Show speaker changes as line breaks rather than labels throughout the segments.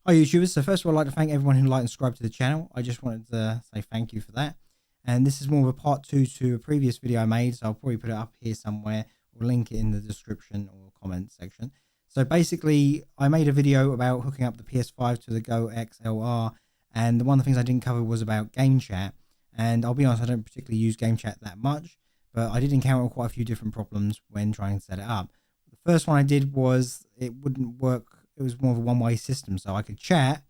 Hi YouTubers, so first of all I'd like to thank everyone who liked and subscribed to the channel. I just wanted to say thank you for that. And this is more of a part 2 to a previous video I made, so I'll probably put it up here somewhere or link it in the description or comment section. So basically I made a video about hooking up the PS5 to the goxlr, and one of the things I didn't cover was about game chat. And I'll be honest, I don't particularly use game chat that much, but I did encounter quite a few different problems when trying to set it up. The first one I did was it wouldn't work. It was more of a one-way system, so I could chat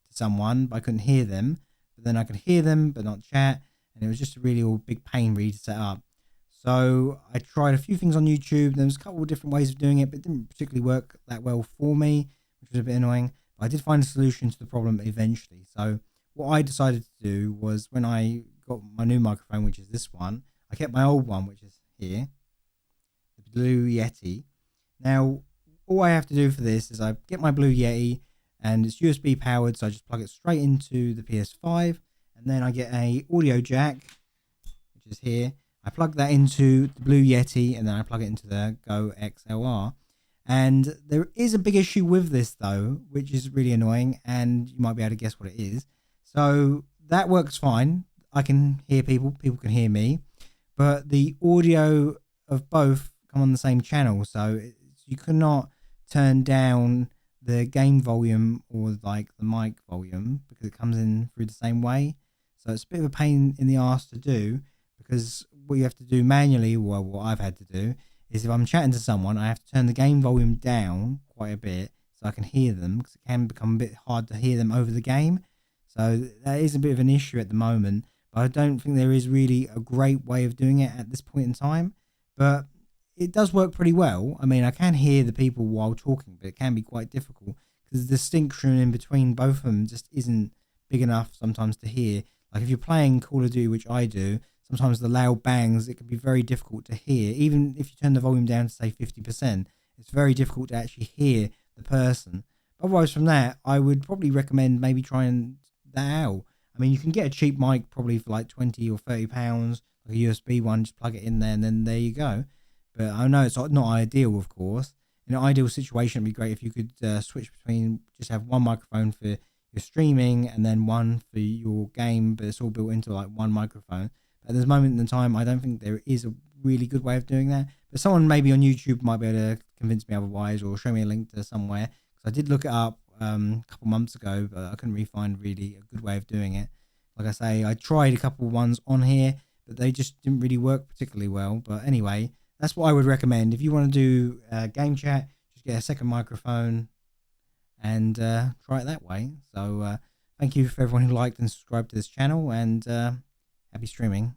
to someone but I couldn't hear them, but then I could hear them but not chat, and it was just a really big pain really to set up. So I tried a few things on YouTube. There was a couple of different ways of doing it, but it didn't particularly work that well for me, which was a bit annoying, but I did find a solution to the problem eventually. So what I decided to do was, when I got my new microphone, which is this one, I kept my old one, which is here, the Blue Yeti. Now all I have to do for this is I get my Blue Yeti, and it's USB powered, so I just plug it straight into the PS5, and then I get a audio jack, which is here. I plug that into the Blue Yeti, and then I plug it into the goxlr. And there is a big issue with this though, which is really annoying, and you might be able to guess what it is. So that works fine. I can hear people can hear me, but the audio of both come on the same channel, so you cannot turn down the game volume or like the mic volume because it comes in through the same way. So it's a bit of a pain in the arse to do, because what you have to do manually, well, what I've had to do, is if I'm chatting to someone, I have to turn the game volume down quite a bit so I can hear them, because it can become a bit hard to hear them over the game. So that is a bit of an issue at the moment, but I don't think there is really a great way of doing it at this point in time. But it does work pretty well. I mean, I can hear the people while talking, but it can be quite difficult because the distinction in between both of them just isn't big enough sometimes to hear. Like if you're playing Call of Duty, which I do, sometimes the loud bangs, it can be very difficult to hear. Even if you turn the volume down to say 50%, it's very difficult to actually hear the person. Otherwise from that, I would probably recommend maybe trying that out. I mean, you can get a cheap mic probably for like 20 or 30 pounds, like a USB one, just plug it in there and then there you go. But I know it's not ideal, of course. In an ideal situation, it'd be great if you could switch between, just have one microphone for your streaming and then one for your game, but it's all built into like one microphone. But at this moment in time, I don't think there is a really good way of doing that. But someone maybe on YouTube might be able to convince me otherwise, or show me a link to somewhere. Because I did look it up a couple months ago, but I couldn't really find really a good way of doing it. Like I say, I tried a couple ones on here, but they just didn't really work particularly well. But anyway, that's what I would recommend. If you want to do game chat, just get a second microphone and try it that way. So thank you for everyone who liked and subscribed to this channel, and happy streaming.